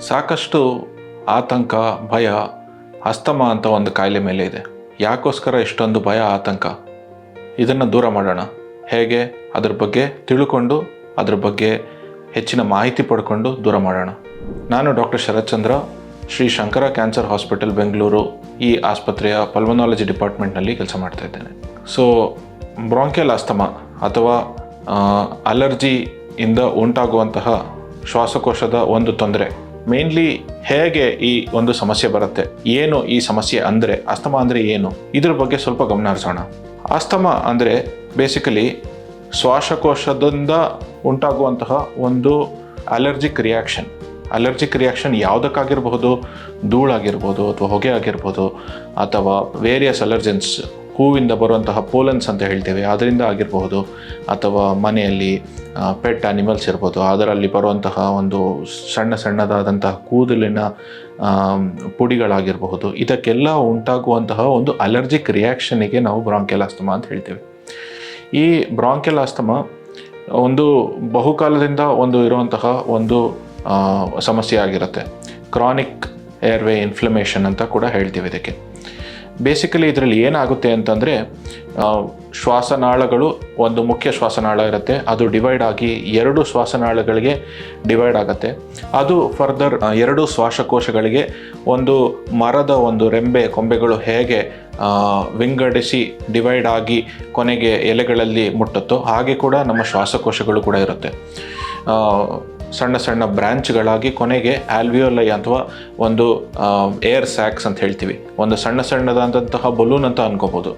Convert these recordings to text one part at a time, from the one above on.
ಸಾಕಷ್ಟು ಆತಂಕ, ಭಯ ಅಸ್ತಮಾ ಅಂತ ಒಂದು ಕಾಯಿಲೆ ಮೇಲೆ ಇದೆ. ಯಾಕೋಸ್ಕರ ಇಷ್ಟೊಂದು ಭಯ, ಆತಂಕ? ಇದನ್ನು ದೂರ ಮಾಡೋಣ. ಹೇಗೆ? ಅದ್ರ ಬಗ್ಗೆ ತಿಳ್ಕೊಂಡು, ಅದ್ರ ಬಗ್ಗೆ ಹೆಚ್ಚಿನ ಮಾಹಿತಿ ಪಡ್ಕೊಂಡು ದೂರ ಮಾಡೋಣ. ನಾನು doctor Sharath Chandra, Shri Shankara cancer hospital Bengaluru ಈ ಆಸ್ಪತ್ರೆಯ ಪಲ್ಮನಾಲಜಿ ಡಿಪಾರ್ಟ್ಮೆಂಟ್ನಲ್ಲಿ ಕೆಲಸ ಮಾಡ್ತಾ ಇದ್ದೇನೆ. ಸೊ ಬ್ರಾಂಕಿಯಲ್ ಆಸ್ತಮಾ ಅಥವಾ ಅಲರ್ಜಿಯಿಂದ ಉಂಟಾಗುವಂತಹ ಶ್ವಾಸಕೋಶದ ಒಂದು ತೊಂದರೆ, ಮೇನ್ಲಿ ಹೇಗೆ ಈ ಒಂದು ಸಮಸ್ಯೆ ಬರುತ್ತೆ, ಏನು ಈ ಸಮಸ್ಯೆ ಅಂದರೆ, ಆಸ್ತಮಾ ಅಂದರೆ ಏನು, ಇದ್ರ ಬಗ್ಗೆ ಸ್ವಲ್ಪ ಗಮನ ಹರಿಸೋಣ. ಆಸ್ತಮಾ ಅಂದರೆ ಬೇಸಿಕಲಿ ಶ್ವಾಸಕೋಶದಿಂದ ಉಂಟಾಗುವಂತಹ ಒಂದು ಅಲರ್ಜಿಕ್ ರಿಯಾಕ್ಷನ್ ಯಾವುದಕ್ಕಾಗಿರ್ಬಹುದು, ಧೂಳಾಗಿರ್ಬೋದು ಅಥವಾ ಹೊಗೆ ಆಗಿರ್ಬೋದು ಅಥವಾ ವೇರಿಯಸ್ ಅಲರ್ಜೆನ್ಸ್, ಹೂವಿಂದ ಬರುವಂತಹ ಪೋಲನ್ಸ್ ಅಂತ ಹೇಳ್ತೇವೆ, ಅದರಿಂದ ಆಗಿರಬಹುದು, ಅಥವಾ ಮನೆಯಲ್ಲಿ ಪೆಟ್ ಆನಿಮಲ್ಸ್ ಇರ್ಬೋದು, ಅದರಲ್ಲಿ ಬರುವಂತಹ ಒಂದು ಸಣ್ಣದಾದಂತಹ ಕೂದಲಿನ ಪುಡಿಗಳಾಗಿರಬಹುದು. ಇದಕ್ಕೆಲ್ಲ ಉಂಟಾಗುವಂತಹ ಒಂದು ಅಲರ್ಜಿಕ್ ರಿಯಾಕ್ಷನಿಗೆ ನಾವು ಬ್ರಾಂಕಿಯಲ್ ಆಸ್ತಮಾ ಅಂತ ಹೇಳ್ತೇವೆ. ಈ ಬ್ರಾಂಕಿಯಲ್ ಆಸ್ತಮಾ ಒಂದು ಬಹುಕಾಲದಿಂದ ಇರುವಂತಹ ಒಂದು ಸಮಸ್ಯೆ ಆಗಿರುತ್ತೆ. ಕ್ರಾನಿಕ್ ಏರ್ವೇ ಇನ್ಫ್ಲಮೇಷನ್ ಅಂತ ಕೂಡ ಹೇಳ್ತೀವಿ ಇದಕ್ಕೆ. ಬೇಸಿಕಲಿ ಇದರಲ್ಲಿ ಏನಾಗುತ್ತೆ ಅಂತಂದರೆ, ಶ್ವಾಸನಾಳಗಳು, ಒಂದು ಮುಖ್ಯ ಶ್ವಾಸನಾಳ ಇರುತ್ತೆ, ಅದು ಡಿವೈಡ್ ಆಗಿ 2 ಶ್ವಾಸನಾಳಗಳಿಗೆ ಡಿವೈಡ್ ಆಗುತ್ತೆ. ಅದು ಫರ್ದರ್ 2 ಶ್ವಾಸಕೋಶಗಳಿಗೆ ಒಂದು ಮರದ ಒಂದು ಕೊಂಬೆಗಳು ಹೇಗೆ ವಿಂಗಡಿಸಿ ಡಿವೈಡ್ ಆಗಿ ಕೊನೆಗೆ ಎಲೆಗಳಲ್ಲಿ ಮುಟ್ಟುತ್ತೋ ಹಾಗೆ ಕೂಡ ನಮ್ಮ ಶ್ವಾಸಕೋಶಗಳು ಕೂಡ ಇರುತ್ತೆ. ಸಣ್ಣ ಬ್ರ್ಯಾಂಚ್ಗಳಾಗಿ ಕೊನೆಗೆ ಆಲ್ವಿಯೋಲೈ ಅಥವಾ ಒಂದು ಏರ್ ಸ್ಯಾಕ್ಸ್ ಅಂತ ಹೇಳ್ತೀವಿ, ಒಂದು ಸಣ್ಣದಾದಂತಹ ಬಲೂನ್ ಅಂತ ಅನ್ಕೋಬೋದು.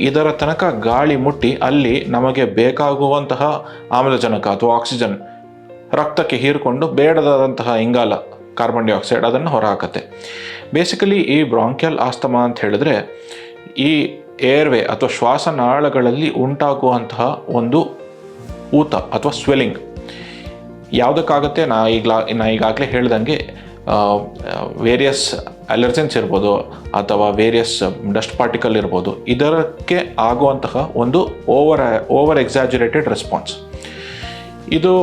ಇದರ ತನಕ ಗಾಳಿ ಮುಟ್ಟಿ ಅಲ್ಲಿ ನಮಗೆ ಬೇಕಾಗುವಂತಹ ಆಮ್ಲಜನಕ ಅಥವಾ ಆಕ್ಸಿಜನ್ ರಕ್ತಕ್ಕೆ ಹೀರಿಕೊಂಡು ಬೇಡದಾದಂತಹ ಇಂಗಾಲ, ಕಾರ್ಬನ್ ಡೈಆಕ್ಸೈಡ್ ಅದನ್ನು ಹೊರಹಾಕತ್ತೆ. ಬೇಸಿಕಲಿ ಈ ಬ್ರಾಂಕಿಯಲ್ ಆಸ್ತಮಾ ಅಂತ ಹೇಳಿದ್ರೆ ಈ ಏರ್ವೇ ಅಥವಾ ಶ್ವಾಸನಾಳಗಳಲ್ಲಿ ಉಂಟಾಗುವಂತಹ ಒಂದು ಊತ ಅಥವಾ ಸ್ವೆಲ್ಲಿಂಗ್ ಯಾವುದಕ್ಕಾಗುತ್ತೆ, ನಾ ಈಗಾಗಲೇ ಹೇಳ್ದಂಗೆ ವೇರಿಯಸ್ ಅಲರ್ಜೆನ್ಸ್ ಇರ್ಬೋದು ಅಥವಾ ವೇರಿಯಸ್ ಡಸ್ಟ್ ಪಾರ್ಟಿಕಲ್ ಇರ್ಬೋದು, ಇದಕ್ಕೆ ಆಗುವಂತಹ ಒಂದು ಓವರ್ ಎಕ್ಸಾಜುರೇಟೆಡ್ ರೆಸ್ಪಾನ್ಸ್. ಇದು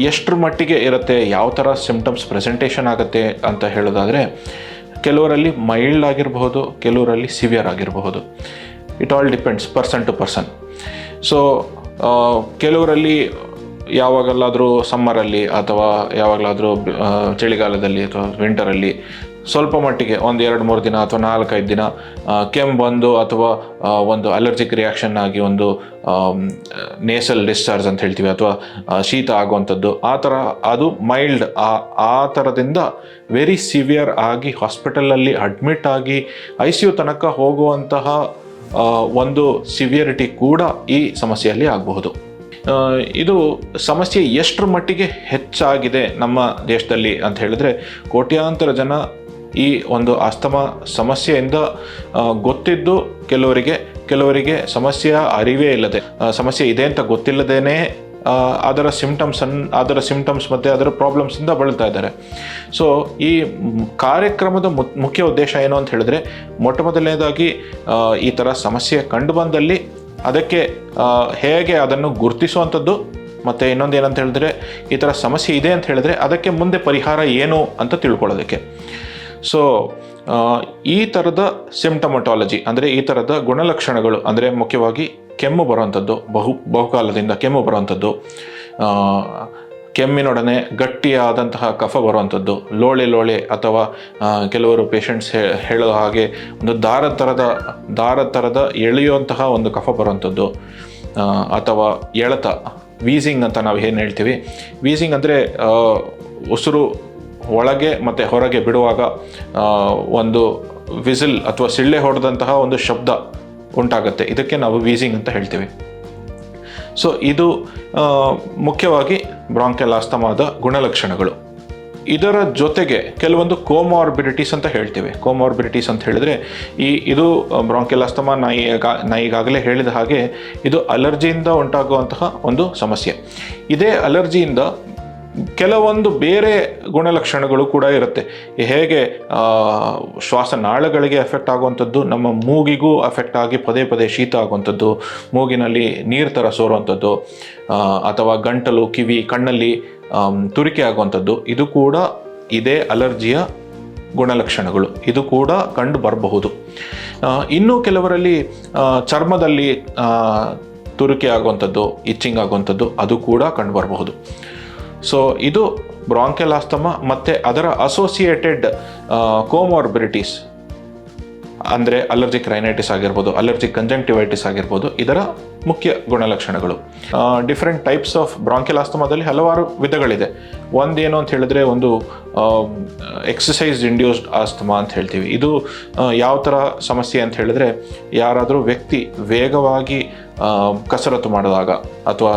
ಎಷ್ಟರ ಮಟ್ಟಿಗೆ ಇರುತ್ತೆ, ಯಾವ ಥರ ಸಿಂಪ್ಟಮ್ಸ್ ಪ್ರೆಸೆಂಟೇಷನ್ ಆಗುತ್ತೆ ಅಂತ ಹೇಳೋದಾದರೆ, ಕೆಲವರಲ್ಲಿ ಮೈಲ್ಡ್ ಆಗಿರಬಹುದು, ಕೆಲವರಲ್ಲಿ ಸಿವಿಯರ್ ಆಗಿರಬಹುದು. It all depends person to person. So ಕೆಲವರಲ್ಲಿ ಯಾವಾಗಲಾದರೂ ಸಮ್ಮರಲ್ಲಿ ಅಥವಾ ಯಾವಾಗಲಾದರೂ ಚಳಿಗಾಲದಲ್ಲಿ ಅಥವಾ ವಿಂಟರಲ್ಲಿ ಸ್ವಲ್ಪ ಮಟ್ಟಿಗೆ 1-2-3 ದಿನ ಅಥವಾ 4-5 ದಿನ ಕೆಮ್ಮು ಬಂದು ಅಥವಾ ಒಂದು ಅಲರ್ಜಿಕ್ ರಿಯಾಕ್ಷನ್ ಆಗಿ ಒಂದು ನೇಸಲ್ ಡಿಸ್ಚಾರ್ಜ್ ಅಂತ ಹೇಳ್ತೀವಿ ಅಥವಾ ಶೀತ ಆಗುವಂಥದ್ದು, ಆ ಥರ ಅದು ಮೈಲ್ಡ್. ಆ ಥರದಿಂದ ವೆರಿ ಸಿವಿಯರ್ ಆಗಿ ಹಾಸ್ಪಿಟಲಲ್ಲಿ ಅಡ್ಮಿಟ್ ಆಗಿ ICU ತನಕ ಹೋಗುವಂತಹ ಒಂದು ಸಿವಿಯರಿಟಿ ಕೂಡ ಈ ಸಮಸ್ಯೆಯಲ್ಲಿ ಆಗಬಹುದು. ಇದು ಸಮಸ್ಯೆ ಎಷ್ಟರ ಮಟ್ಟಿಗೆ ಹೆಚ್ಚಾಗಿದೆ ನಮ್ಮ ದೇಶದಲ್ಲಿ ಅಂತ ಹೇಳಿದ್ರೆ, ಕೋಟ್ಯಾಂತರ ಜನ ಈ ಒಂದು ಆಸ್ತಮಾ ಸಮಸ್ಯೆಯಿಂದ ಗೊತ್ತಿದ್ದು ಕೆಲವರಿಗೆ ಸಮಸ್ಯೆಯ ಅರಿವೇ ಇಲ್ಲದೆ, ಸಮಸ್ಯೆ ಇದೆ ಅಂತ ಗೊತ್ತಿಲ್ಲದೇನೆ ಅದರ ಸಿಂಪ್ಟಮ್ಸ್ ಮತ್ತು ಅದರ ಪ್ರಾಬ್ಲಮ್ಸಿಂದ ಬಳಲ್ತಾ ಇದ್ದಾರೆ. ಸೊ ಈ ಕಾರ್ಯಕ್ರಮದ ಮುಖ್ಯ ಉದ್ದೇಶ ಏನು ಅಂತ ಹೇಳಿದ್ರೆ, ಮೊದಲನೇದಾಗಿ ಈ ಥರ ಸಮಸ್ಯೆ ಕಂಡು ಬಂದಲ್ಲಿ ಅದಕ್ಕೆ ಹೇಗೆ ಅದನ್ನು ಗುರುತಿಸುವಂಥದ್ದು, ಮತ್ತು ಇನ್ನೊಂದು ಏನಂತ ಹೇಳಿದ್ರೆ, ಈ ಥರ ಸಮಸ್ಯೆ ಇದೆ ಅಂತ ಹೇಳಿದ್ರೆ ಅದಕ್ಕೆ ಮುಂದೆ ಪರಿಹಾರ ಏನು ಅಂತ ತಿಳ್ಕೊಳ್ಳೋದಕ್ಕೆ. ಸೊ ಈ ಥರದ ಸಿಂಪ್ಟಮಟಾಲಜಿ ಅಂದರೆ ಈ ಥರದ ಗುಣಲಕ್ಷಣಗಳು ಅಂದರೆ ಮುಖ್ಯವಾಗಿ ಕೆಮ್ಮು ಬರುವಂಥದ್ದು, ಬಹುಕಾಲದಿಂದ ಕೆಮ್ಮು ಬರುವಂಥದ್ದು, ಕೆಮ್ಮಿನೊಡನೆ ಗಟ್ಟಿಯಾದಂತಹ ಕಫ ಬರುವಂಥದ್ದು, ಲೋಳೆ ಅಥವಾ ಕೆಲವರು ಪೇಷಂಟ್ಸ್ ಹೇಳೋ ಹಾಗೆ ಒಂದು ದಾರದ ಥರದ ಎಳೆಯುವಂತಹ ಒಂದು ಕಫ ಬರುವಂಥದ್ದು, ಅಥವಾ ಎಳೆತ, ವೀಸಿಂಗ್ ಅಂತ ನಾವು ಏನು ಹೇಳ್ತೀವಿ. ವೀಸಿಂಗ್ ಅಂದರೆ ಉಸಿರು ಒಳಗೆ ಮತ್ತು ಹೊರಗೆ ಬಿಡುವಾಗ ಒಂದು ವಿಸಿಲ್ ಅಥವಾ ಸಿಳ್ಳೆ ಹೊಡೆದಂತಹ ಒಂದು ಶಬ್ದ ಉಂಟಾಗುತ್ತೆ, ಇದಕ್ಕೆ ನಾವು ವೀಸಿಂಗ್ ಅಂತ ಹೇಳ್ತೀವಿ. ಸೊ ಇದು ಮುಖ್ಯವಾಗಿ ಬ್ರಾಂಕಿಯಲ್ ಆಸ್ತಮಾದ ಗುಣಲಕ್ಷಣಗಳು. ಇದರ ಜೊತೆಗೆ ಕೆಲವೊಂದು ಕೋಮಾರ್ಬಿಡಿಟೀಸ್ ಅಂತ ಹೇಳ್ತೀವಿ. ಕೋಮಾರ್ಬಿಡಿಟೀಸ್ ಅಂತ ಹೇಳಿದ್ರೆ ಇದು ಬ್ರಾಂಕಿಯಲ್ ಆಸ್ತಮಾ ನಾ ಈಗಾಗಲೇ ಹೇಳಿದ ಹಾಗೆ ಇದು ಅಲರ್ಜಿಯಿಂದ ಉಂಟಾಗುವಂತಹ ಒಂದು ಸಮಸ್ಯೆ. ಇದೇ ಅಲರ್ಜಿಯಿಂದ ಕೆಲವೊಂದು ಬೇರೆ ಗುಣಲಕ್ಷಣಗಳು ಕೂಡ ಇರುತ್ತೆ. ಹೇಗೆ ಶ್ವಾಸನಾಳಗಳಿಗೆ ಎಫೆಕ್ಟ್ ಆಗುವಂಥದ್ದು, ನಮ್ಮ ಮೂಗಿಗೂ ಎಫೆಕ್ಟ್ ಆಗಿ ಪದೇ ಪದೇ ಶೀತ ಆಗುವಂಥದ್ದು, ಮೂಗಿನಲ್ಲಿ ನೀರು ಥರ ಸೋರುವಂಥದ್ದು, ಅಥವಾ ಗಂಟಲು, ಕಿವಿ, ಕಣ್ಣಲ್ಲಿ ತುರಿಕೆ ಆಗುವಂಥದ್ದು, ಇದು ಕೂಡ ಇದೇ ಅಲರ್ಜಿಯ ಗುಣಲಕ್ಷಣಗಳು. ಇದು ಕೂಡ ಕಂಡು ಬರಬಹುದು. ಇನ್ನು ಕೆಲವರಲ್ಲಿ ಚರ್ಮದಲ್ಲಿ ತುರಿಕೆ ಆಗುವಂಥದ್ದು, ಇಚ್ಚಿಂಗ್ ಆಗುವಂಥದ್ದು, ಅದು ಕೂಡ ಕಂಡು ಬರಬಹುದು. ಸೊ ಇದು ಬ್ರಾಂಕಿಯಲ್ ಆಸ್ತಮಾ ಮತ್ತು ಅದರ ಅಸೋಸಿಯೇಟೆಡ್ ಕೋಮಾರ್ಬಿಡಿಟೀಸ್, ಅಂದರೆ ಅಲರ್ಜಿಕ್ ರೈನೈಟಿಸ್ ಆಗಿರ್ಬೋದು, ಅಲರ್ಜಿಕ್ ಕಂಜಂಕ್ಟಿವೈಟಿಸ್ ಆಗಿರ್ಬೋದು, ಇದರ ಮುಖ್ಯ ಗುಣಲಕ್ಷಣಗಳು. ಡಿಫ್ರೆಂಟ್ ಟೈಪ್ಸ್ ಆಫ್ ಬ್ರಾಂಕಿಯಲ್ ಆಸ್ತಮಾದಲ್ಲಿ ಹಲವಾರು ವಿಧಗಳಿದೆ. ಒಂದೇನು ಅಂತ ಹೇಳಿದ್ರೆ, ಒಂದು ಎಕ್ಸಸೈಸ್ ಇಂಡ್ಯೂಸ್ಡ್ ಆಸ್ತಮಾ ಅಂತ ಹೇಳ್ತೀವಿ. ಇದು ಯಾವ ಥರ ಸಮಸ್ಯೆ ಅಂತ ಹೇಳಿದ್ರೆ, ಯಾರಾದರೂ ವ್ಯಕ್ತಿ ವೇಗವಾಗಿ ಕಸರತ್ತು ಮಾಡಿದಾಗ ಅಥವಾ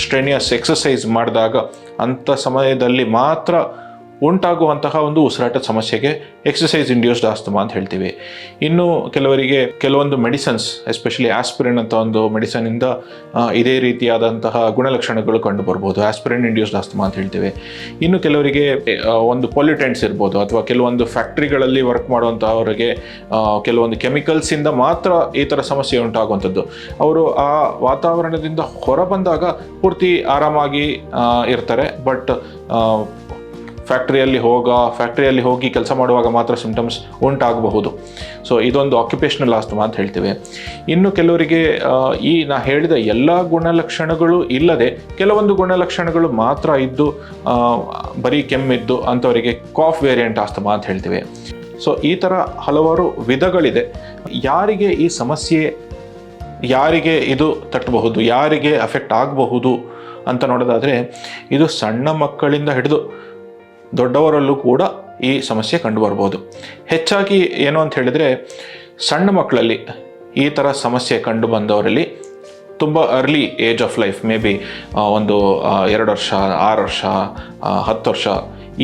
ಸ್ಟ್ರೆನಿಯಸ್ ಎಕ್ಸಸೈಸ್ ಮಾಡಿದಾಗ ಅಂಥ ಸಮಯದಲ್ಲಿ ಮಾತ್ರ ಉಂಟಾಗುವಂತಹ ಒಂದು ಉಸಿರಾಟದ ಸಮಸ್ಯೆಗೆ ಎಕ್ಸಸೈಸ್ ಇಂಡ್ಯೂಸ್ಡ್ ಆಸ್ತಮಾ ಅಂತ ಹೇಳ್ತೀವಿ. ಇನ್ನು ಕೆಲವರಿಗೆ ಕೆಲವೊಂದು ಮೆಡಿಸನ್ಸ್, ಎಸ್ಪೆಷಲಿ ಆಸ್ಪಿರಿನ್ ಅಂತ ಒಂದು ಮೆಡಿಸನಿಂದ ಇದೇ ರೀತಿಯಾದಂತಹ ಗುಣಲಕ್ಷಣಗಳು ಕಂಡು ಬರ್ಬೋದು. ಆಸ್ಪಿರಿನ್ ಇಂಡ್ಯೂಸ್ಡ್ ಆಸ್ತಮಾ ಅಂತ ಹೇಳ್ತೀವಿ. ಇನ್ನು ಕೆಲವರಿಗೆ ಒಂದು ಪೊಲ್ಯೂಟೆಂಟ್ಸ್ ಇರ್ಬೋದು, ಅಥವಾ ಕೆಲವೊಂದು ಫ್ಯಾಕ್ಟ್ರಿಗಳಲ್ಲಿ ವರ್ಕ್ ಮಾಡುವಂಥವರಿಗೆ ಕೆಲವೊಂದು ಕೆಮಿಕಲ್ಸಿಂದ ಮಾತ್ರ ಈ ಥರ ಸಮಸ್ಯೆ ಉಂಟಾಗುವಂಥದ್ದು. ಅವರು ಆ ವಾತಾವರಣದಿಂದ ಹೊರ ಬಂದಾಗ ಪೂರ್ತಿ ಆರಾಮಾಗಿ ಇರ್ತಾರೆ, ಬಟ್ ಫ್ಯಾಕ್ಟ್ರಿಯಲ್ಲಿ ಹೋಗಿ ಕೆಲಸ ಮಾಡುವಾಗ ಮಾತ್ರ ಸಿಂಪ್ಟಮ್ಸ್ ಉಂಟಾಗಬಹುದು. ಸೊ ಇದೊಂದು ಆಕ್ಯುಪೇಷನಲ್ ಆಸ್ತಮಾ ಅಂತ ಹೇಳ್ತೇವೆ. ಇನ್ನು ಕೆಲವರಿಗೆ ನಾ ಹೇಳಿದ ಎಲ್ಲ ಗುಣಲಕ್ಷಣಗಳು ಇಲ್ಲದೆ ಕೆಲವೊಂದು ಗುಣಲಕ್ಷಣಗಳು ಮಾತ್ರ ಇದ್ದು ಬರೀ ಕೆಮ್ಮಿದ್ದು ಅಂಥವರಿಗೆ ಕಾಫ್ ವೇರಿಯಂಟ್ ಆಸ್ತಮಾ ಅಂತ ಹೇಳ್ತೇವೆ. ಸೊ ಈ ಥರ ಹಲವಾರು ವಿಧಗಳಿದೆ. ಯಾರಿಗೆ ಈ ಸಮಸ್ಯೆ, ಯಾರಿಗೆ ಇದು ತಟ್ಟಬಹುದು, ಯಾರಿಗೆ ಅಫೆಕ್ಟ್ ಆಗಬಹುದು ಅಂತ ನೋಡೋದಾದರೆ, ಇದು ಸಣ್ಣ ಮಕ್ಕಳಿಂದ ಹಿಡಿದು ದೊಡ್ಡವರಲ್ಲೂ ಕೂಡ ಈ ಸಮಸ್ಯೆ ಕಂಡುಬರ್ಬೋದು. ಹೆಚ್ಚಾಗಿ ಏನು ಅಂತ ಹೇಳಿದರೆ, ಸಣ್ಣ ಮಕ್ಕಳಲ್ಲಿ ಈ ಥರ ಸಮಸ್ಯೆ ಕಂಡು ಬಂದವರಲ್ಲಿ ತುಂಬ early age of life, may be ಒಂದು 2 ವರ್ಷ, 6 ವರ್ಷ, 10 ವರ್ಷ,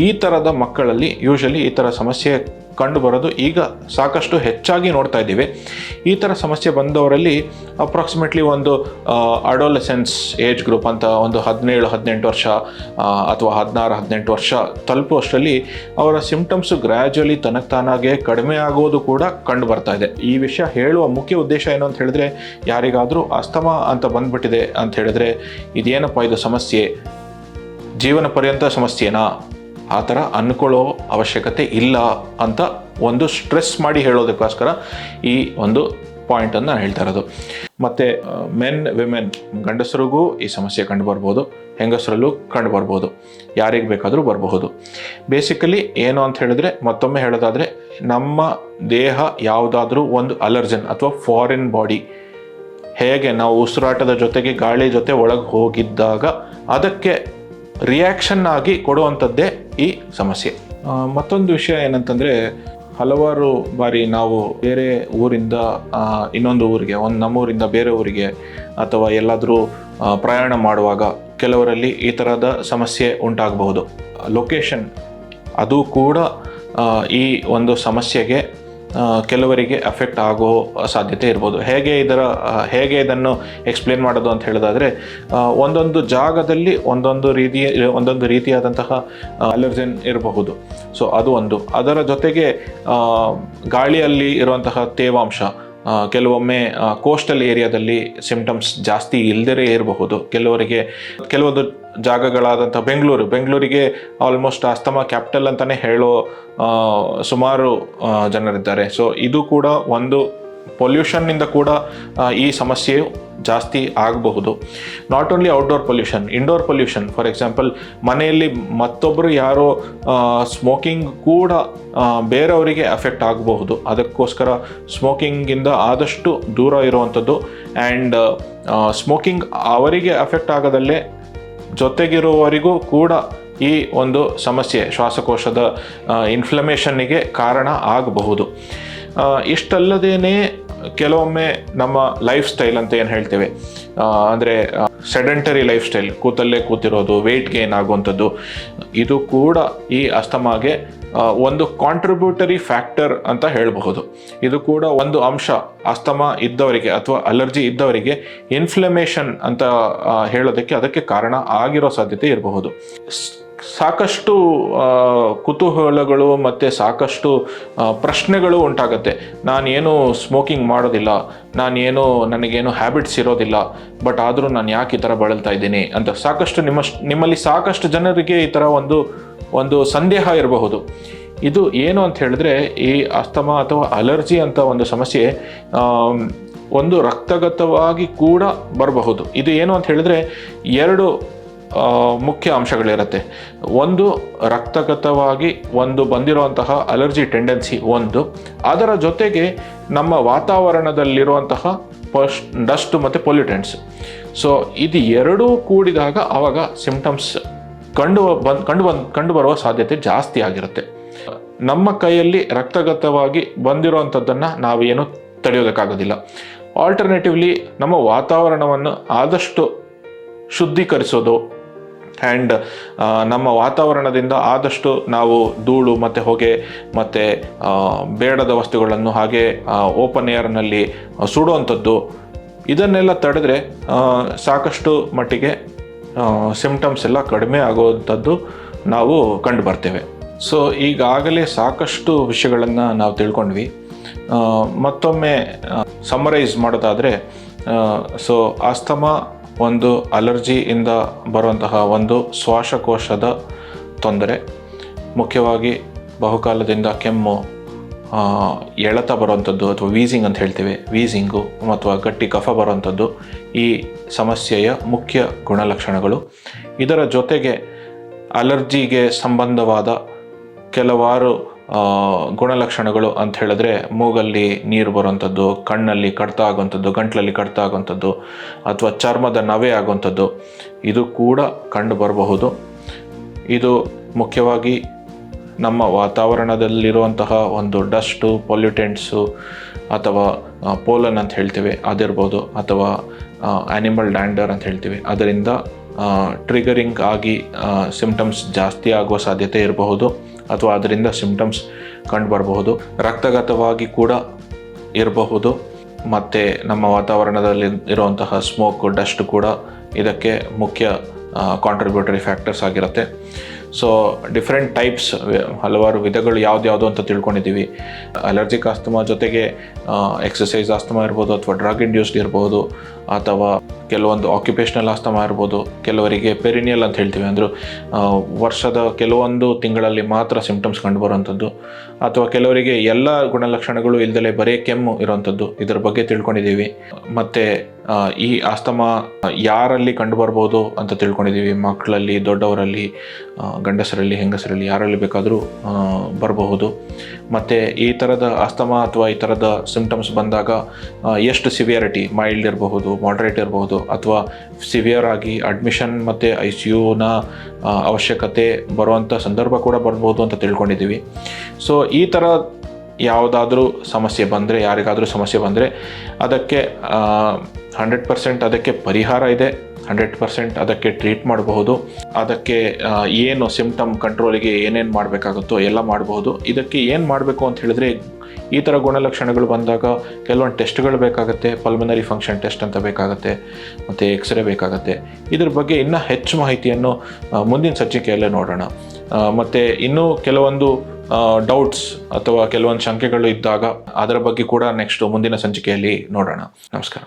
ಈ ಥರದ ಮಕ್ಕಳಲ್ಲಿ ಯೂಶಲಿ ಈ ಥರ ಸಮಸ್ಯೆ ಕಂಡು ಬರೋದು ಈಗ ಸಾಕಷ್ಟು ಹೆಚ್ಚಾಗಿ ನೋಡ್ತಾ ಇದ್ದೀವಿ. ಈ ಥರ ಸಮಸ್ಯೆ ಬಂದವರಲ್ಲಿ ಅಪ್ರಾಕ್ಸಿಮೇಟ್ಲಿ ಒಂದು ಅಡೋಲೆಸೆನ್ಸ್ ಏಜ್ ಗ್ರೂಪ್ ಅಂತ ಒಂದು 17-18 ವರ್ಷ ಅಥವಾ 16-18 ವರ್ಷ ತಲುಪುವಷ್ಟರಲ್ಲಿ ಅವರ ಸಿಂಪ್ಟಮ್ಸು ಗ್ರ್ಯಾಜುವಲಿ ತಾನಾಗೆ ಕಡಿಮೆ ಆಗೋದು ಕೂಡ ಕಂಡು ಬರ್ತಾ ಇದೆ. ಈ ವಿಷಯ ಹೇಳುವ ಮುಖ್ಯ ಉದ್ದೇಶ ಏನು ಅಂತ ಹೇಳಿದ್ರೆ, ಯಾರಿಗಾದರೂ ಆಸ್ತಮಾ ಅಂತ ಬಂದ್ಬಿಟ್ಟಿದೆ ಅಂತ ಹೇಳಿದ್ರೆ, ಇದೇನಪ್ಪ ಇದು ಸಮಸ್ಯೆ, ಜೀವನ ಪರ್ಯಂತ ಸಮಸ್ಯೆನಾ, ಆ ಥರ ಅಂದ್ಕೊಳ್ಳೋ ಅವಶ್ಯಕತೆ ಇಲ್ಲ ಅಂತ ಒಂದು ಸ್ಟ್ರೆಸ್ ಮಾಡಿ ಹೇಳೋದಕ್ಕೋಸ್ಕರ ಈ ಒಂದು ಪಾಯಿಂಟನ್ನು ನಾನು ಹೇಳ್ತಾ ಇರೋದು. ಮತ್ತು ಮೆನ್, ವಿಮೆನ್, ಗಂಡಸರಿಗೂ ಈ ಸಮಸ್ಯೆ ಕಂಡು ಬರ್ಬೋದು, ಹೆಂಗಸರಲ್ಲೂ ಕಂಡು ಬರ್ಬೋದು, ಯಾರಿಗೆ ಬೇಕಾದರೂ ಬರಬಹುದು. ಬೇಸಿಕಲಿ ಏನು ಅಂತ ಹೇಳಿದ್ರೆ, ಮತ್ತೊಮ್ಮೆ ಹೇಳೋದಾದರೆ, ನಮ್ಮ ದೇಹ ಯಾವುದಾದ್ರೂ ಒಂದು ಅಲರ್ಜನ್ ಅಥವಾ ಫಾರಿನ್ ಬಾಡಿ, ಹೇಗೆ ನಾವು ಉಸಿರಾಟದ ಜೊತೆಗೆ ಗಾಳಿ ಜೊತೆ ಒಳಗೆ ಹೋಗಿದ್ದಾಗ ಅದಕ್ಕೆ ರಿಯಾಕ್ಷನ್ ಆಗಿ ಕೊಡುವಂಥದ್ದೇ ಈ ಸಮಸ್ಯೆ. ಮತ್ತೊಂದು ವಿಷಯ ಏನಂತಂದರೆ, ಹಲವಾರು ಬಾರಿ ನಾವು ಬೇರೆ ಊರಿಂದ ಇನ್ನೊಂದು ಊರಿಗೆ, ನಮ್ಮೂರಿಂದ ಬೇರೆ ಊರಿಗೆ ಅಥವಾ ಎಲ್ಲಾದರೂ ಪ್ರಯಾಣ ಮಾಡುವಾಗ ಕೆಲವರಲ್ಲಿ ಈ ಥರದ ಸಮಸ್ಯೆ ಉಂಟಾಗಬಹುದು. ಲೊಕೇಶನ್ ಅದು ಕೂಡ ಈ ಒಂದು ಸಮಸ್ಯೆಗೆ ಕೆಲವರಿಗೆ ಅಫೆಕ್ಟ್ ಆಗೋ ಸಾಧ್ಯತೆ ಇರ್ಬೋದು. ಹೇಗೆ ಇದನ್ನು ಎಕ್ಸ್ಪ್ಲೇನ್ ಮಾಡೋದು ಅಂತ ಹೇಳೋದಾದರೆ, ಒಂದೊಂದು ಜಾಗದಲ್ಲಿ ಒಂದೊಂದು ರೀತಿಯಾದಂತಹ ಅಲರ್ಜನ್ ಇರಬಹುದು. ಸೊ ಅದು ಒಂದು. ಅದರ ಜೊತೆಗೆ ಗಾಳಿಯಲ್ಲಿ ಇರುವಂತಹ ತೇವಾಂಶ, ಕೆಲವೊಮ್ಮೆ ಕೋಸ್ಟಲ್ ಏರಿಯಾದಲ್ಲಿ ಸಿಂಪ್ಟಮ್ಸ್ ಜಾಸ್ತಿ ಇಲ್ಲದೇ ಇರಬಹುದು. ಕೆಲವೊಂದು ಜಾಗಗಳಾದಂಥ ಬೆಂಗಳೂರಿಗೆ ಆಲ್ಮೋಸ್ಟ್ ಆಸ್ತಮಾ ಕ್ಯಾಪಿಟಲ್ ಅಂತಲೇ ಹೇಳೋ ಸುಮಾರು ಜನರಿದ್ದಾರೆ. ಸೊ ಇದು ಕೂಡ ಒಂದು ಪೊಲ್ಯೂಷನ್ನಿಂದ ಕೂಡ ಈ ಸಮಸ್ಯೆಯು ಜಾಸ್ತಿ ಆಗಬಹುದು. Not only outdoor pollution, indoor pollution. For example, ಮನೆಯಲ್ಲಿ ಮತ್ತೊಬ್ಬರು ಯಾರೋ ಸ್ಮೋಕಿಂಗ್ ಕೂಡ ಬೇರೆಯವರಿಗೆ ಅಫೆಕ್ಟ್ ಆಗಬಹುದು. ಅದಕ್ಕೋಸ್ಕರ ಸ್ಮೋಕಿಂಗಿಂದ ಆದಷ್ಟು ದೂರ ಇರುವಂಥದ್ದು. ಆ್ಯಂಡ್ ಸ್ಮೋಕಿಂಗ್ ಅವರಿಗೆ ಅಫೆಕ್ಟ್ ಆಗದಲ್ಲೇ ಜೊತೆಗಿರುವವರಿಗೂ ಕೂಡ ಈ ಒಂದು ಸಮಸ್ಯೆ, ಶ್ವಾಸಕೋಶದ ಇನ್ಫ್ಲಮೇಷನ್ನಿಗೆ ಕಾರಣ ಆಗಬಹುದು. ಇಷ್ಟಲ್ಲದೇ ಕೆಲವೊಮ್ಮೆ ನಮ್ಮ ಲೈಫ್ ಸ್ಟೈಲ್ ಅಂತ ಏನು ಹೇಳ್ತೇವೆ, ಅಂದರೆ ಸೆಡೆಂಟರಿ ಲೈಫ್ ಸ್ಟೈಲ್, ಕೂತಲ್ಲೇ ಕೂತಿರೋದು, ವೆಯ್ಟ್ ಗೇನ್ ಆಗುವಂಥದ್ದು, ಇದು ಕೂಡ ಈ ಅಸ್ತಮಾಗೆ ಒಂದು ಕಾಂಟ್ರಿಬ್ಯೂಟರಿ ಫ್ಯಾಕ್ಟರ್ ಅಂತ ಹೇಳಬಹುದು. ಇದು ಕೂಡ ಒಂದು ಅಂಶ. ಅಸ್ತಮಾ ಇದ್ದವರಿಗೆ ಅಥವಾ ಅಲರ್ಜಿ ಇದ್ದವರಿಗೆ ಇನ್ಫ್ಲಮೇಷನ್ ಅಂತ ಹೇಳೋದಕ್ಕೆ ಅದಕ್ಕೆ ಕಾರಣ ಆಗಿರೋ ಸಾಧ್ಯತೆ ಇರಬಹುದು. ಸಾಕಷ್ಟು ಕುತೂಹಲಗಳು ಮತ್ತು ಸಾಕಷ್ಟು ಪ್ರಶ್ನೆಗಳು ಉಂಟಾಗತ್ತೆ. ನಾನೇನು ಸ್ಮೋಕಿಂಗ್ ಮಾಡೋದಿಲ್ಲ, ನನಗೇನು ಹ್ಯಾಬಿಟ್ಸ್ ಇರೋದಿಲ್ಲ, ಬಟ್ ಆದರೂ ನಾನು ಯಾಕೆ ಈ ಥರ ಬಳಲ್ತಾ ಇದ್ದೀನಿ ಅಂತ ಸಾಕಷ್ಟು ನಿಮ್ಮಲ್ಲಿ ಸಾಕಷ್ಟು ಜನರಿಗೆ ಈ ಥರ ಒಂದು ಸಂದೇಹ ಇರಬಹುದು. ಇದು ಏನು ಅಂತ ಹೇಳಿದ್ರೆ, ಈ ಅಸ್ತಮಾ ಅಥವಾ ಅಲರ್ಜಿ ಅಂತ ಒಂದು ಸಮಸ್ಯೆ ಒಂದು ರಕ್ತಗತವಾಗಿ ಕೂಡ ಬರಬಹುದು. ಇದು ಏನು ಅಂತ ಹೇಳಿದ್ರೆ 2 ಮುಖ್ಯ ಅಂಶಗಳಿರುತ್ತೆ. ಒಂದು ರಕ್ತಗತವಾಗಿ ಬಂದಿರುವಂತಹ ಅಲರ್ಜಿ ಟೆಂಡೆನ್ಸಿ ಒಂದು, ಅದರ ಜೊತೆಗೆ ನಮ್ಮ ವಾತಾವರಣದಲ್ಲಿರುವಂತಹ ಡಸ್ಟ್ ಮತ್ತು ಪೊಲ್ಯೂಟೆಂಟ್ಸ್. ಸೊ ಇದು ಎರಡೂ ಕೂಡಿದಾಗ ಆವಾಗ ಸಿಂಪ್ಟಮ್ಸ್ ಕಂಡು ಬರುವ ಸಾಧ್ಯತೆ ಜಾಸ್ತಿ ಆಗಿರುತ್ತೆ. ನಮ್ಮ ಕೈಯಲ್ಲಿ ರಕ್ತಗತವಾಗಿ ಬಂದಿರುವಂಥದ್ದನ್ನು ನಾವೇನು ತಡೆಯೋದಕ್ಕಾಗೋದಿಲ್ಲ. ಆಲ್ಟರ್ನೇಟಿವ್ಲಿ ನಮ್ಮ ವಾತಾವರಣವನ್ನು ಆದಷ್ಟು ಶುದ್ಧೀಕರಿಸೋದು ಆ್ಯಂಡ್ ನಮ್ಮ ವಾತಾವರಣದಿಂದ ಆದಷ್ಟು ನಾವು ಧೂಳು ಮತ್ತು ಹೊಗೆ ಮತ್ತು ಬೇಡದ ವಸ್ತುಗಳನ್ನು ಹಾಗೆ ಓಪನ್ ಏರ್ನಲ್ಲಿ ಸುಡುವಂಥದ್ದು, ಇದನ್ನೆಲ್ಲ ತಡೆದ್ರೆ ಸಾಕಷ್ಟು ಮಟ್ಟಿಗೆ ಸಿಂಪ್ಟಮ್ಸ್ ಎಲ್ಲ ಕಡಿಮೆ ಆಗುವಂಥದ್ದು ನಾವು ಕಂಡು ಬರ್ತೇವೆ. ಸೊ ಈಗಾಗಲೇ ಸಾಕಷ್ಟು ವಿಷಯಗಳನ್ನು ನಾವು ತಿಳ್ಕೊಂಡ್ವಿ. ಮತ್ತೊಮ್ಮೆ ಸಮ್ಮರೈಸ್ ಮಾಡೋದಾದರೆ, ಸೊ ಆಸ್ತಮಾ ಒಂದು ಅಲರ್ಜಿಯಿಂದ ಬರುವಂತಹ ಒಂದು ಶ್ವಾಸಕೋಶದ ತೊಂದರೆ. ಮುಖ್ಯವಾಗಿ ಬಹುಕಾಲದಿಂದ ಕೆಮ್ಮು, ಎಳೆತ ಬರುವಂಥದ್ದು ಅಥವಾ ವೀಸಿಂಗ್ ಅಂತ ಹೇಳ್ತೀವಿ, ವೀಸಿಂಗು ಅಥವಾ ಗಟ್ಟಿ ಕಫ ಬರುವಂಥದ್ದು ಈ ಸಮಸ್ಯೆಯ ಮುಖ್ಯ ಗುಣಲಕ್ಷಣಗಳು. ಇದರ ಜೊತೆಗೆ ಅಲರ್ಜಿಗೆ ಸಂಬಂಧವಾದ ಕೆಲವಾರು ಗುಣಲಕ್ಷಣಗಳು ಅಂತ ಹೇಳಿದ್ರೆ, ಮೂಗಲ್ಲಿ ನೀರು ಬರುವಂಥದ್ದು, ಕಣ್ಣಲ್ಲಿ ಕಡಿತ ಆಗುವಂಥದ್ದು, ಗಂಟಲಲ್ಲಿ ಕಡಿತ ಆಗುವಂಥದ್ದು ಅಥವಾ ಚರ್ಮದ ನವೆ ಆಗುವಂಥದ್ದು, ಇದು ಕೂಡ ಕಂಡು ಬರಬಹುದು. ಇದು ಮುಖ್ಯವಾಗಿ ನಮ್ಮ ವಾತಾವರಣದಲ್ಲಿರುವಂತಹ ಒಂದು ಡಸ್ಟು, ಪೊಲ್ಯೂಟೆಂಟ್ಸು ಅಥವಾ ಪೋಲನ್ ಅಂತ ಹೇಳ್ತೀವಿ ಅದಿರ್ಬೋದು, ಅಥವಾ ಆ್ಯನಿಮಲ್ ಡ್ಯಾಂಡರ್ ಅಂತ ಹೇಳ್ತೀವಿ, ಅದರಿಂದ ಟ್ರಿಗರಿಂಗ್ ಆಗಿ ಸಿಂಪ್ಟಮ್ಸ್ ಜಾಸ್ತಿ ಆಗುವ ಸಾಧ್ಯತೆ ಇರಬಹುದು ಅಥವಾ ಅದರಿಂದ ಸಿಂಪ್ಟಮ್ಸ್ ಕಂಡುಬರಬಹುದು. ರಕ್ತಗತವಾಗಿ ಕೂಡ ಇರಬಹುದು. ಮತ್ತು ನಮ್ಮ ವಾತಾವರಣದಲ್ಲಿ ಇರುವಂತಹ ಸ್ಮೋಕ್, ಡಸ್ಟ್ ಕೂಡ ಇದಕ್ಕೆ ಮುಖ್ಯ ಕಾಂಟ್ರಿಬ್ಯೂಟರಿ ಫ್ಯಾಕ್ಟರ್ಸ್ ಆಗಿರುತ್ತೆ. ಸೊ ಡಿಫ್ರೆಂಟ್ ಟೈಪ್ಸ್, ಹಲವಾರು ವಿಧಗಳು ಯಾವ್ದು ಅಂತ ತಿಳ್ಕೊಂಡಿದ್ದೀವಿ. ಅಲರ್ಜಿಕ್ ಆಸ್ತಮಾ ಜೊತೆಗೆ ಎಕ್ಸಸೈಸ್ ಆಸ್ತಮಾ ಇರ್ಬೋದು, ಅಥವಾ ಡ್ರಗ್ ಇಂಡ್ಯೂಸ್ಡ್ ಇರ್ಬೋದು, ಅಥವಾ ಕೆಲವೊಂದು ಆಕ್ಯುಪೇಷನಲ್ ಆಸ್ತಮಾ ಇರ್ಬೋದು. ಕೆಲವರಿಗೆ ಪೆರಿನಿಯಲ್ ಅಂತ ಹೇಳ್ತೀವಿ, ಅಂದರೆ ವರ್ಷದ ಕೆಲವೊಂದು ತಿಂಗಳಲ್ಲಿ ಮಾತ್ರ ಸಿಂಪ್ಟಮ್ಸ್ ಕಂಡುಬರುವಂಥದ್ದು, ಅಥವಾ ಕೆಲವರಿಗೆ ಎಲ್ಲ ಗುಣಲಕ್ಷಣಗಳು ಇಲ್ದಲೇ ಬರೀ ಕೆಮ್ಮು ಇರುವಂಥದ್ದು. ಇದರ ಬಗ್ಗೆ ತಿಳ್ಕೊಂಡಿದ್ದೀವಿ. ಮತ್ತು ಈ ಆಸ್ತಮಾ ಯಾರಲ್ಲಿ ಕಂಡುಬರ್ಬೋದು ಅಂತ ತಿಳ್ಕೊಂಡಿದ್ದೀವಿ. ಮಕ್ಕಳಲ್ಲಿ, ದೊಡ್ಡವರಲ್ಲಿ, ಗಂಡಸರಲ್ಲಿ, ಹೆಂಗಸರಲ್ಲಿ, ಯಾರಲ್ಲಿ ಬೇಕಾದರೂ ಬರಬಹುದು. ಮತ್ತು ಈ ಥರದ ಆಸ್ತಮಾ ಅಥವಾ ಈ ಥರದ ಸಿಂಪ್ಟಮ್ಸ್ ಬಂದಾಗ ಎಷ್ಟು ಸಿವಿಯರಿಟಿ, ಮೈಲ್ಡ್ ಇರಬಹುದು, ಮಾಡ್ರೇಟ್ ಇರಬಹುದು, ಅಥವಾ ಸಿವಿಯರ್ ಆಗಿ ಅಡ್ಮಿಷನ್ ಮತ್ತು ICUನ ಅವಶ್ಯಕತೆ ಬರುವಂಥ ಸಂದರ್ಭ ಕೂಡ ಬರ್ಬೋದು ಅಂತ ತಿಳ್ಕೊಂಡಿದ್ದೀವಿ. ಸೊ ಈ ಥರ ಯಾವುದಾದ್ರೂ ಸಮಸ್ಯೆ ಬಂದರೆ, ಯಾರಿಗಾದರೂ ಸಮಸ್ಯೆ ಬಂದರೆ ಅದಕ್ಕೆ 100% ಅದಕ್ಕೆ ಪರಿಹಾರ ಇದೆ, 100% ಅದಕ್ಕೆ ಟ್ರೀಟ್ ಮಾಡಬಹುದು. ಅದಕ್ಕೆ ಏನು ಸಿಂಪ್ಟಮ್ ಕಂಟ್ರೋಲಿಗೆ ಏನೇನು ಮಾಡಬೇಕಾಗುತ್ತೋ ಎಲ್ಲ ಮಾಡಬಹುದು. ಇದಕ್ಕೆ ಏನು ಮಾಡಬೇಕು ಅಂತ ಹೇಳಿದ್ರೆ, ಈ ಥರ ಗುಣಲಕ್ಷಣಗಳು ಬಂದಾಗ ಕೆಲವೊಂದು ಟೆಸ್ಟ್ಗಳು ಬೇಕಾಗುತ್ತೆ. ಪಲ್ಮನರಿ ಫಂಕ್ಷನ್ ಟೆಸ್ಟ್ ಅಂತ ಬೇಕಾಗುತ್ತೆ, ಮತ್ತು ಎಕ್ಸ್ರೇ ಬೇಕಾಗುತ್ತೆ. ಇದ್ರ ಬಗ್ಗೆ ಇನ್ನೂ ಹೆಚ್ಚು ಮಾಹಿತಿಯನ್ನು ಮುಂದಿನ ಸಂಚಿಕೆಯಲ್ಲೇ ನೋಡೋಣ. ಮತ್ತು ಇನ್ನೂ ಕೆಲವೊಂದು ಡೌಟ್ಸ್ ಅಥವಾ ಕೆಲವೊಂದು ಶಂಕೆಗಳು ಇದ್ದಾಗ ಅದರ ಬಗ್ಗೆ ಕೂಡ ನೆಕ್ಸ್ಟ್ ಮುಂದಿನ ಸಂಚಿಕೆಯಲ್ಲಿ ನೋಡೋಣ. ನಮಸ್ಕಾರ.